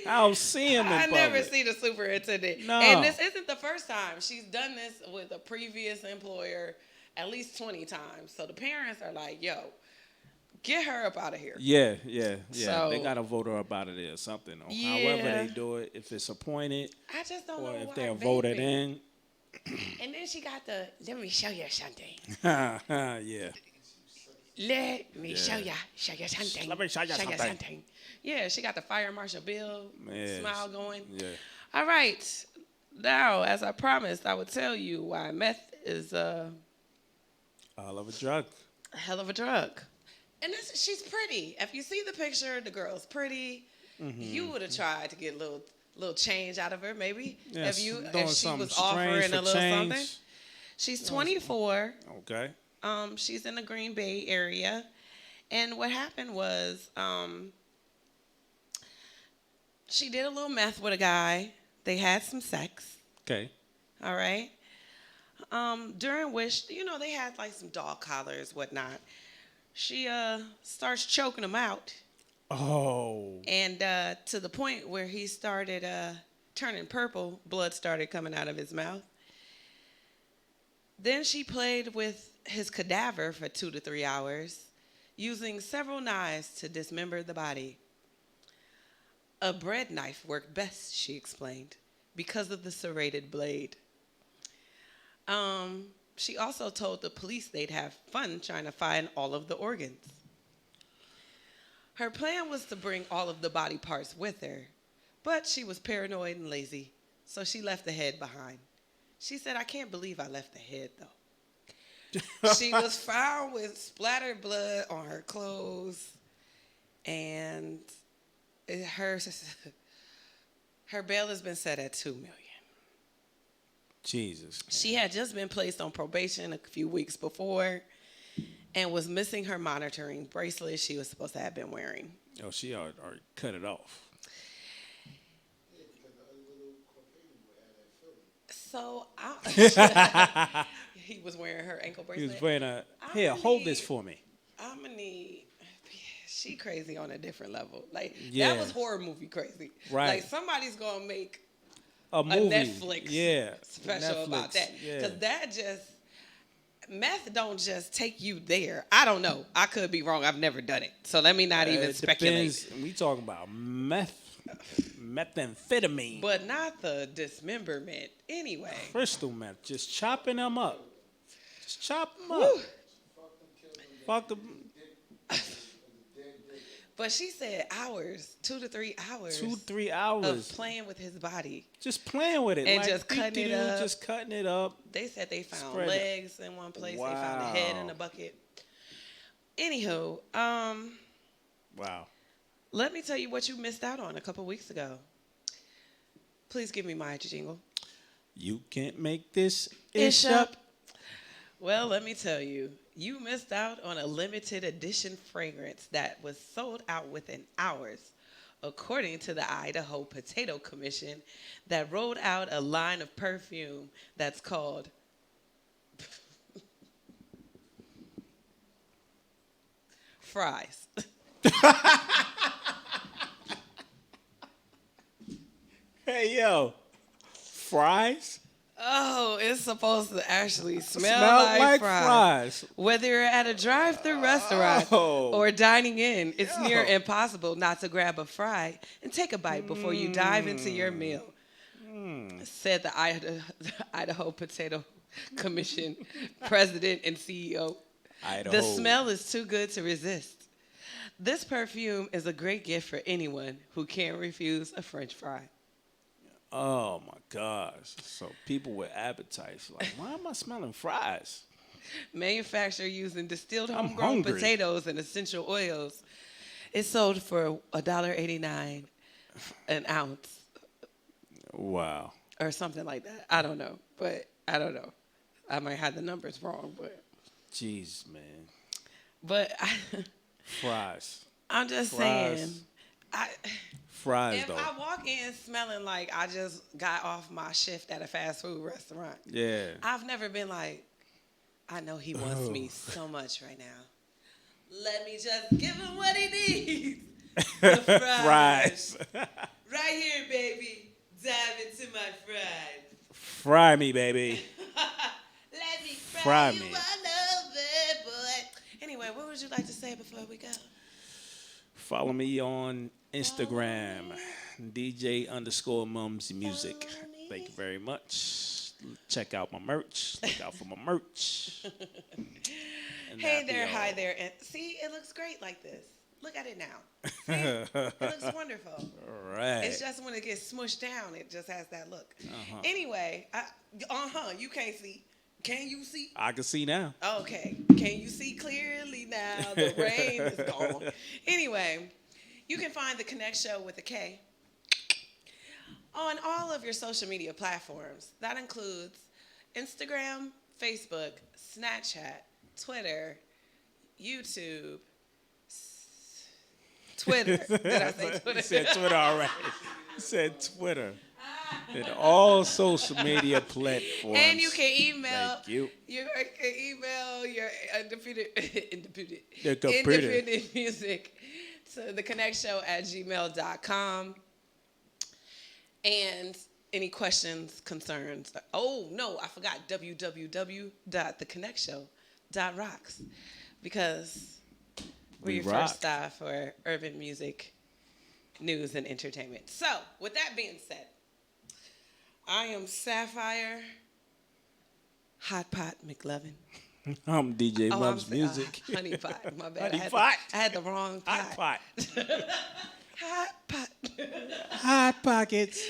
I don't see him in public. I never see the superintendent. No. And this isn't the first time. She's done this with a previous employer at least 20 times. So the parents are like, yo, get her up out of here. Yeah. So, they got to vote her up out of there or something. Or yeah. however they do it, if it's appointed. I just don't know or if why they're vaping. voted in. And then she got the, let me show you something. Yeah. Let me show you something. Let me show you something. Yeah, she got the Fire Marshal Bill smile going. Yeah. All right. Now, as I promised, I would tell you why meth is a hell of a drug. A hell of a drug. And she's pretty. If you see the picture, the girl's pretty. Mm-hmm. You would have tried to get a little change out of her, maybe. Yes, if she was offering a little something. She's 24. Okay. She's in the Green Bay area. And what happened was she did a little meth with a guy. They had some sex. Okay. All right. During which, they had like some dog collars, whatnot. She starts choking him out. Oh. And to the point where he started turning purple, blood started coming out of his mouth. Then she played with his cadaver for 2 to 3 hours, using several knives to dismember the body. A bread knife worked best, she explained, because of the serrated blade. She also told the police they'd have fun trying to find all of the organs. Her plan was to bring all of the body parts with her, but she was paranoid and lazy, so she left the head behind. She said, I can't believe I left the head, though. She was found with splattered blood on her clothes, and her bail has been set at $2 million. Jesus. She had just been placed on probation a few weeks before and was missing her monitoring bracelet she was supposed to have been wearing. Oh, she already cut it off. So he was wearing her ankle bracelet. He was wearing here, hold this for me. I'm going to need, she crazy on a different level. Like, yeah. That was horror movie crazy. Right. Like, somebody's going to make a movie. Netflix special about that. Because that just, meth don't just take you there. I don't know. I could be wrong. I've never done it. So let me not even speculate. We talking about methamphetamine. But not the dismemberment anyway. Crystal meth. Just chopping them up. Just chop them up. Fuck them. But she said hours, 2 to 3 hours. 2 to 3 hours. Of playing with his body. Just playing with it. And like, just cutting it up. Just cutting it up. They said they found legs in one place. Wow. They found a head in a bucket. Anywho, wow. Let me tell you what you missed out on a couple weeks ago. Please give me my jingle. You can't make this ish up. Well, let me tell you. You missed out on a limited edition fragrance that was sold out within hours, according to the Idaho Potato Commission that rolled out a line of perfume that's called Fries. Hey, yo. Fries? Oh, it's supposed to actually smell like fries. Whether you're at a drive-thru restaurant or dining in, it's near impossible not to grab a fry and take a bite before you dive into your meal. Said the Idaho Potato Commission president and CEO. The smell is too good to resist. This perfume is a great gift for anyone who can't refuse a French fry. Oh my gosh. So people with appetites, like, why am I smelling fries? Manufactured using distilled homegrown potatoes and essential oils. It's sold for $1.89 an ounce. Wow. Or something like that. I don't know. But I don't know. I might have the numbers wrong, but. Jeez, man. But fries. I'm just saying. Fries, if though. I walk in smelling like I just got off my shift at a fast food restaurant, I've never been like, I know he wants me so much right now. Let me just give him what he needs. The fries. Right here, baby. Dive into my fries. Fry me, baby. Let me fry you all over, boy. Anyway, what would you like to say before we go? Follow me on Instagram, DJ_Mumsy Music. Thank you very much. Check out my merch. Look out for my merch. Hey there, hi there. And see, it looks great like this. Look at it now. See? It looks wonderful. All right. It's just when it gets smushed down, it just has that look. Anyway, you can't see. Can you see? I can see now. Okay. Can you see clearly now? The rain is gone. Anyway, you can find the Konnect Show with a K on all of your social media platforms. That includes Instagram, Facebook, Snapchat, Twitter, YouTube, Twitter. Did I say Twitter? You said Twitter already. You said Twitter. And all social media platforms. And you can email. Thank you. You can email your independent music to thekonnectshow@gmail.com. And any questions, concerns. Oh, no, I forgot. www.thekonnectshow.rocks. Because we're your first stop for urban music, news, and entertainment. So, with that being said, I am Sapphire Hot Pot McLovin. I'm DJ Mum's Music. Honey Pot, my bad. Honey Pot. I had the wrong pot. Hot Pot. Hot Pot. Hot Pockets.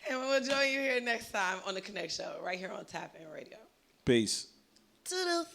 And we'll join you here next time on The Konnect Show, right here on TapN Radio. Peace. Toodles.